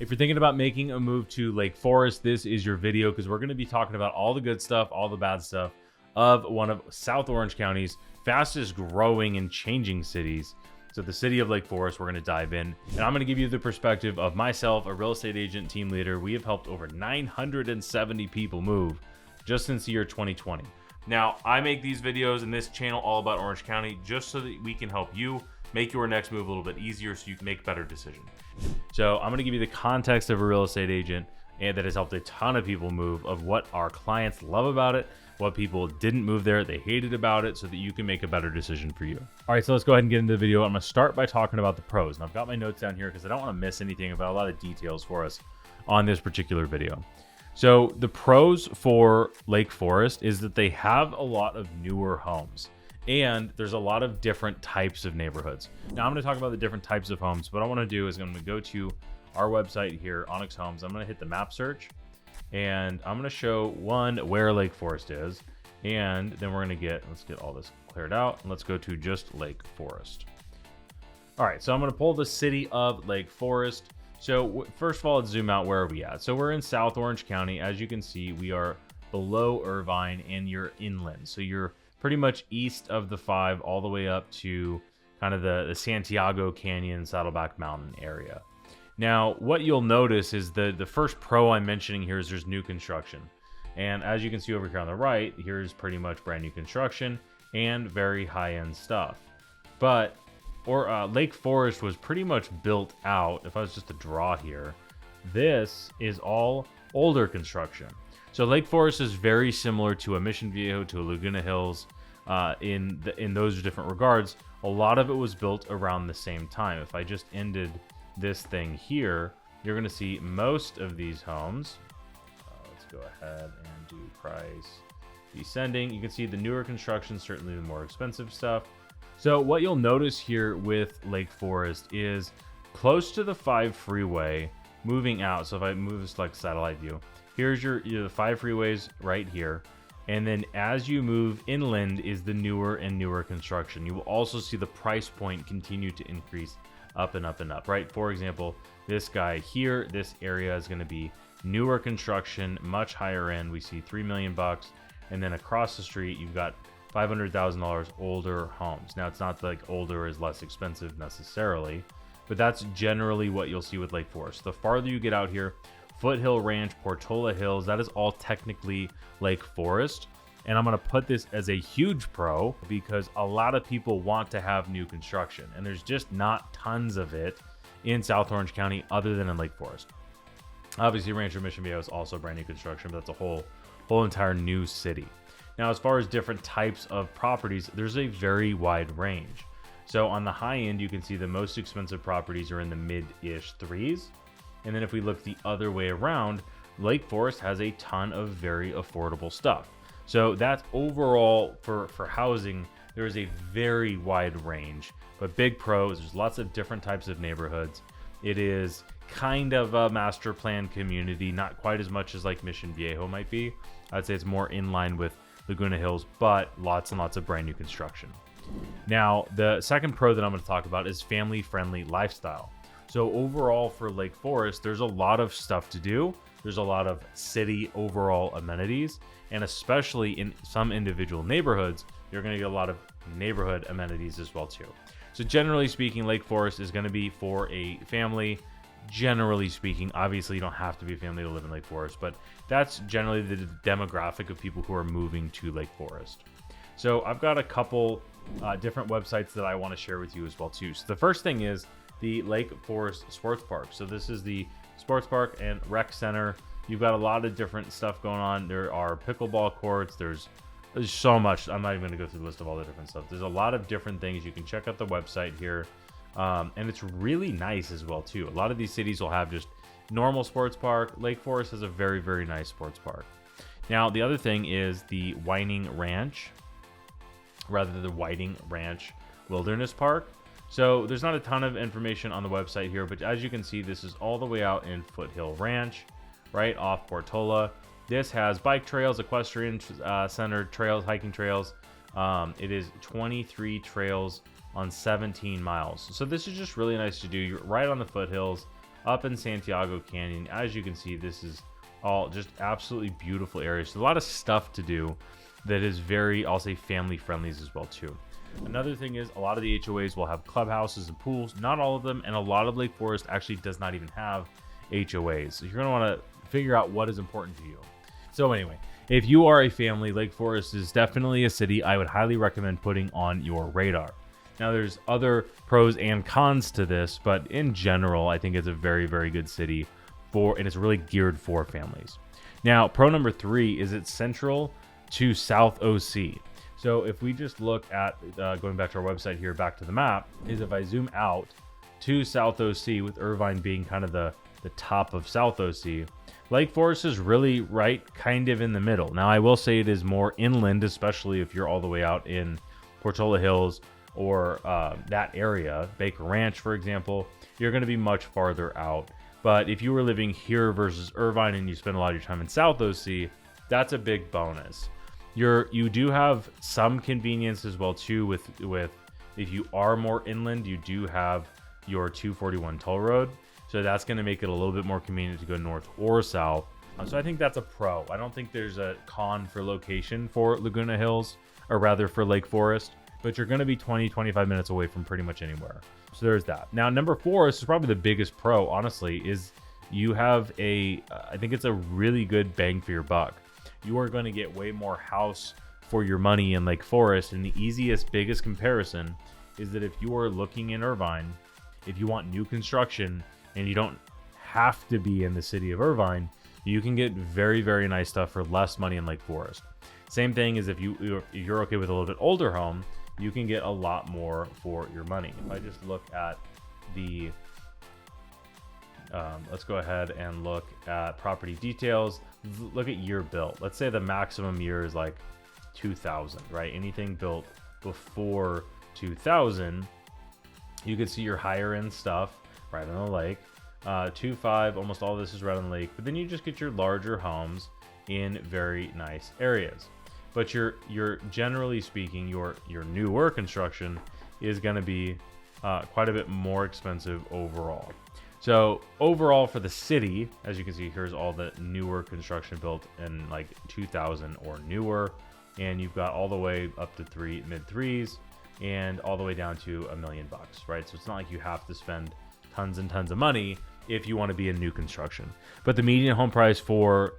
If you're thinking about making a move to Lake Forest, this is your video because we're going to be talking about all the good stuff, all the bad stuff of one of South Orange County's fastest growing and changing cities. So the city of Lake Forest, we're going to dive in, and I'm going to give you the perspective of myself, a real estate agent, team leader. We have helped over 970 people move just since the year 2020. Now, I make these videos in this channel all about Orange County just so that we can help you make your next move a little bit easier so you can make better decisions. So I'm going to give you the context of a real estate agent and that has helped a ton of people move, of what our clients love about it, what people didn't move there, they hated about it, so that you can make a better decision for you. All right, so let's go ahead and get into the video. I'm going to start by talking about the pros. And I've got my notes down here because I don't want to miss anything about a lot of details for us on this particular video. So the pros for Lake Forest is that they have a lot of newer homes. And there's a lot of different types of neighborhoods. Now I'm going to talk about the different types of homes. What I want to do is I'm going to go to our website here, Onyx Homes. I'm going to hit the map search, and I'm going to show where Lake Forest is. And then we're going to let's get all this cleared out. And let's go to just Lake Forest. All right, so I'm going to pull the city of Lake Forest. So first of all, let's zoom out. Where are we at? So we're in South Orange County. As you can see, we are below Irvine and you're inland. So you're pretty much east of the 5 all the way up to kind of the Santiago Canyon, Saddleback Mountain area. Now, what you'll notice is the first pro I'm mentioning here is there's new construction. And as you can see over here on the right, here's pretty much brand new construction and very high-end stuff. But Lake Forest was pretty much built out. If I was just to draw here, this is all older construction. So Lake Forest is very similar to a Mission Viejo, to a Laguna Hills, in those different regards. A lot of it was built around the same time. If I just ended this thing here, you're going to see most of these homes. Let's go ahead and do price descending. You can see the newer construction, certainly the more expensive stuff. So what you'll notice here with Lake Forest is close to the 5 freeway moving out. So if I move this like satellite view, here's the 5 freeways right here. And then as you move inland is the newer and newer construction. You will also see the price point continue to increase up and up and up, right? For example, this guy here, this area is going to be newer construction, much higher end. We see $3 million. And then across the street, you've got $500,000 older homes. Now, it's not like older is less expensive necessarily, but that's generally what you'll see with Lake Forest. The farther you get out here, Foothill Ranch, Portola Hills, that is all technically Lake Forest. And I'm going to put this as a huge pro because a lot of people want to have new construction, and there's just not tons of it in South Orange County other than in Lake Forest. Obviously, Rancho Mission Viejo is also brand new construction, but that's a whole entire new city. Now, as far as different types of properties, there's a very wide range. So on the high end, you can see the most expensive properties are in the mid-ish 3s. And then if we look the other way around, Lake Forest has a ton of very affordable stuff. So that's overall for housing, there is a very wide range, but big pros, there's lots of different types of neighborhoods. It is kind of a master plan community, not quite as much as like Mission Viejo might be. I'd say it's more in line with Laguna Hills, but lots and lots of brand new construction. Now, the second pro that I'm going to talk about is family-friendly lifestyle. So overall for Lake Forest, there's a lot of stuff to do. There's a lot of city overall amenities, and especially in some individual neighborhoods, you're going to get a lot of neighborhood amenities as well too. So generally speaking, Lake Forest is going to be for a family. Generally speaking, obviously you don't have to be a family to live in Lake Forest, but that's generally the demographic of people who are moving to Lake Forest. So I've got a couple different websites that I want to share with you as well too. So the first thing is the Lake Forest Sports Park. So this is the sports park and rec center. You've got a lot of different stuff going on. There are pickleball courts. There's so much. I'm not even going to go through the list of all the different stuff. There's a lot of different things. You can check out the website here. And it's really nice as well too. A lot of these cities will have just normal sports park. Lake Forest has a very, very nice sports park. Now, the other thing is the Whiting Ranch Wilderness Park. So there's not a ton of information on the website here, but as you can see, this is all the way out in Foothill Ranch, right off Portola. This has bike trails, equestrian centered trails, hiking trails. It is 23 trails on 17 miles. So this is just really nice to do. You're right on the foothills. up in Santiago Canyon. As you can see, this is all just absolutely beautiful areas. So a lot of stuff to do that is very, I'll say, family friendly as well too. Another thing is a lot of the HOAs will have clubhouses and pools. Not all of them, and a lot of Lake Forest actually does not even have HOAs. So you're going to want to figure out what is important to you. So anyway, if you are a family, Lake Forest is definitely a city I would highly recommend putting on your radar. Now, there's other pros and cons to this, but in general, I think it's a very, very good city and it's really geared for families. Now, pro number 3 is it's central to South OC. So if we just look at, going back to our website here, back to the map, is if I zoom out to South OC, with Irvine being kind of the top of South OC, Lake Forest is really right kind of in the middle. Now, I will say it is more inland, especially if you're all the way out in Portola Hills or that area. Baker Ranch, for example, you're going to be much farther out. But if you were living here versus Irvine and you spend a lot of your time in South OC, that's a big bonus. You do have some convenience as well too with if you are more inland, you do have your 241 toll road. So that's going to make it a little bit more convenient to go north or south. So I think that's a pro. I don't think there's a con for location for Laguna Hills, or rather for Lake Forest, but you're going to be 20-25 minutes away from pretty much anywhere. So there's that. Now, number 4, this is probably the biggest pro, honestly, is you have I think it's a really good bang for your buck. You are going to get way more house for your money in Lake Forest. And the easiest, biggest comparison is that if you are looking in Irvine, if you want new construction and you don't have to be in the city of Irvine, you can get very, very nice stuff for less money in Lake Forest. Same thing as if you're okay with a little bit older home, you can get a lot more for your money. If I just look at the, let's go ahead and look at property details. Look at year built. Let's say the maximum year is like 2000, right? Anything built before 2000, you can see your higher end stuff right on the lake. 2.5, almost all this is right on the lake, but then you just get your larger homes in very nice areas. But you're generally speaking, your newer construction is going to be quite a bit more expensive overall. So overall for the city, as you can see, here's all the newer construction built in like 2000 or newer, and you've got all the way up to mid threes and all the way down to $1 million, right? So it's not like you have to spend tons and tons of money if you want to be in new construction. But the median home price for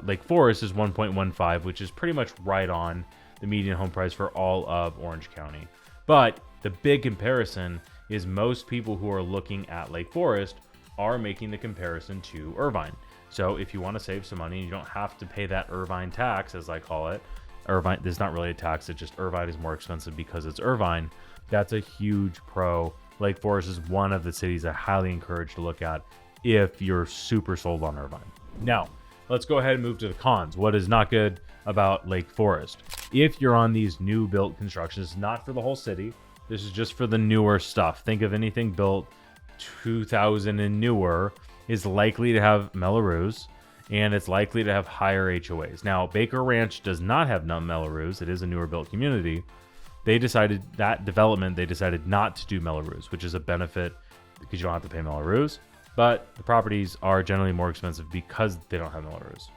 Lake Forest is 1.15, which is pretty much right on the median home price for all of Orange County. But the big comparison is most people who are looking at Lake Forest are making the comparison to Irvine. So if you want to save some money, you don't have to pay that Irvine tax, as I call it. Irvine, there's not really a tax, it's just Irvine is more expensive because it's Irvine. That's a huge pro. Lake Forest is one of the cities I highly encourage to look at if you're super sold on Irvine. Now, let's go ahead and move to the cons. What is not good about Lake Forest? If you're on these new built constructions, not for the whole city, this is just for the newer stuff. Think of anything built 2000 and newer is likely to have Mello Roos, and it's likely to have higher HOAs. Now, Baker Ranch does not have Mello Roos. It is a newer built community. They decided not to do Mello Roos, which is a benefit because you don't have to pay Mello Roos. But the properties are generally more expensive because they don't have Mello Roos.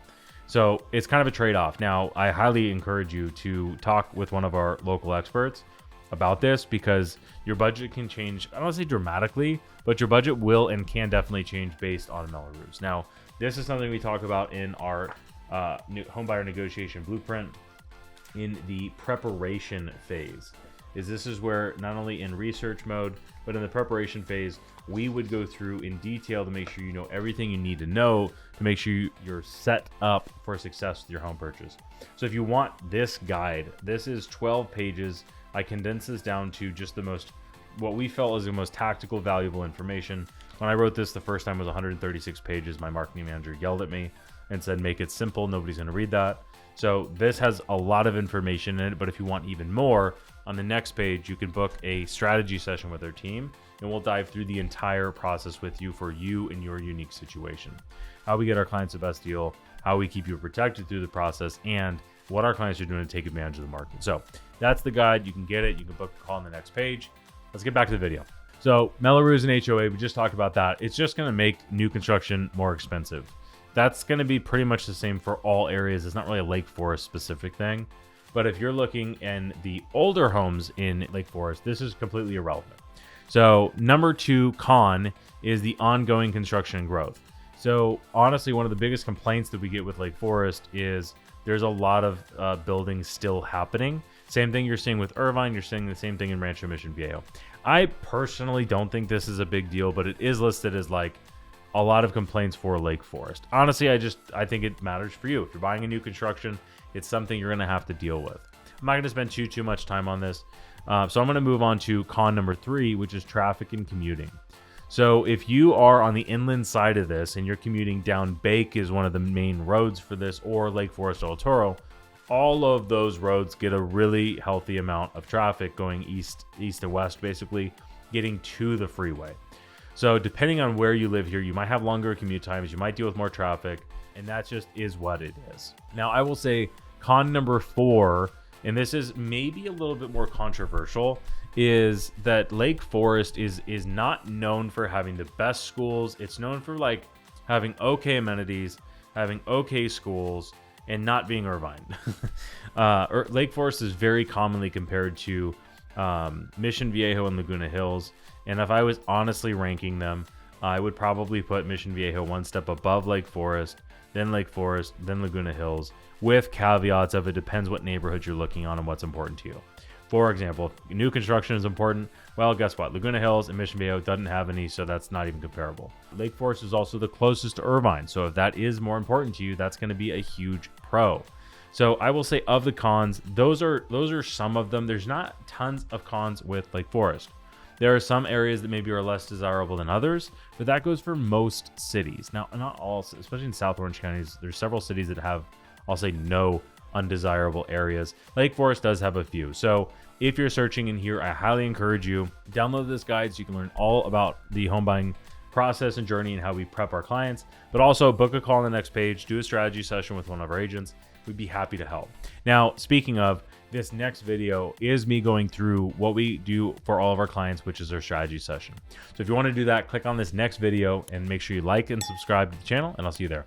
So it's kind of a trade-off. Now, I highly encourage you to talk with one of our local experts about this because your budget can change, I don't want to say dramatically, but your budget will and can definitely change based on Mello Roos. Now, this is something we talk about in our new homebuyer negotiation blueprint in the preparation phase. This is where not only in research mode, but in the preparation phase, we would go through in detail to make sure you know everything you need to know to make sure you're set up for success with your home purchase. So if you want this guide, this is 12 pages. I condense this down to just what we felt was the most tactical, valuable information. When I wrote this the first time, it was 136 pages. My marketing manager yelled at me and said, make it simple. Nobody's going to read that. So this has a lot of information in it, but if you want even more, on the next page, you can book a strategy session with our team, and we'll dive through the entire process with you for you and your unique situation. How we get our clients the best deal, how we keep you protected through the process, and what our clients are doing to take advantage of the market. So that's the guide. You can get it. You can book a call on the next page. Let's get back to the video. So Mello Roos and HOA, we just talked about that. It's just going to make new construction more expensive. That's going to be pretty much the same for all areas. It's not really a Lake Forest specific thing. But if you're looking in the older homes in Lake Forest, this is completely irrelevant. So number 2 con is the ongoing construction and growth. So honestly, one of the biggest complaints that we get with Lake Forest is there's a lot of buildings still happening. Same thing you're seeing with Irvine. You're seeing the same thing in Rancho Mission Viejo. I personally don't think this is a big deal, but it is listed as like a lot of complaints for Lake Forest. Honestly, I think it matters for you. If you're buying a new construction, it's something you're going to have to deal with. I'm not going to spend too much time on this. So I'm going to move on to con number 3, which is traffic and commuting. So if you are on the inland side of this and you're commuting down Bake is one of the main roads for this, or Lake Forest El Toro, all of those roads get a really healthy amount of traffic going east to west, basically getting to the freeway. So depending on where you live here, you might have longer commute times, you might deal with more traffic, and that just is what it is. Now, I will say con number 4, and this is maybe a little bit more controversial, is that Lake Forest is not known for having the best schools. It's known for like having okay amenities, having okay schools, and not being Irvine. Lake Forest is very commonly compared to Mission Viejo and Laguna Hills. And if I was honestly ranking them, I would probably put Mission Viejo one step above Lake Forest, then Laguna Hills, with caveats of it depends what neighborhood you're looking on and what's important to you. For example, if new construction is important, well, guess what? Laguna Hills and Mission Viejo doesn't have any, so that's not even comparable. Lake Forest is also the closest to Irvine, so if that is more important to you, that's going to be a huge pro. So I will say of the cons, those are some of them. There's not tons of cons with Lake Forest. There are some areas that maybe are less desirable than others, but that goes for most cities. Now, not all, especially in South Orange counties, there's several cities that have, I'll say, no undesirable areas. Lake Forest does have a few. So if you're searching in here, I highly encourage you, download this guide so you can learn all about the home buying process and journey and how we prep our clients, but also book a call on the next page, do a strategy session with one of our agents. We'd be happy to help. Now, speaking of, this next video is me going through what we do for all of our clients, which is our strategy session. So if you want to do that, click on this next video and make sure you like and subscribe to the channel, and I'll see you there.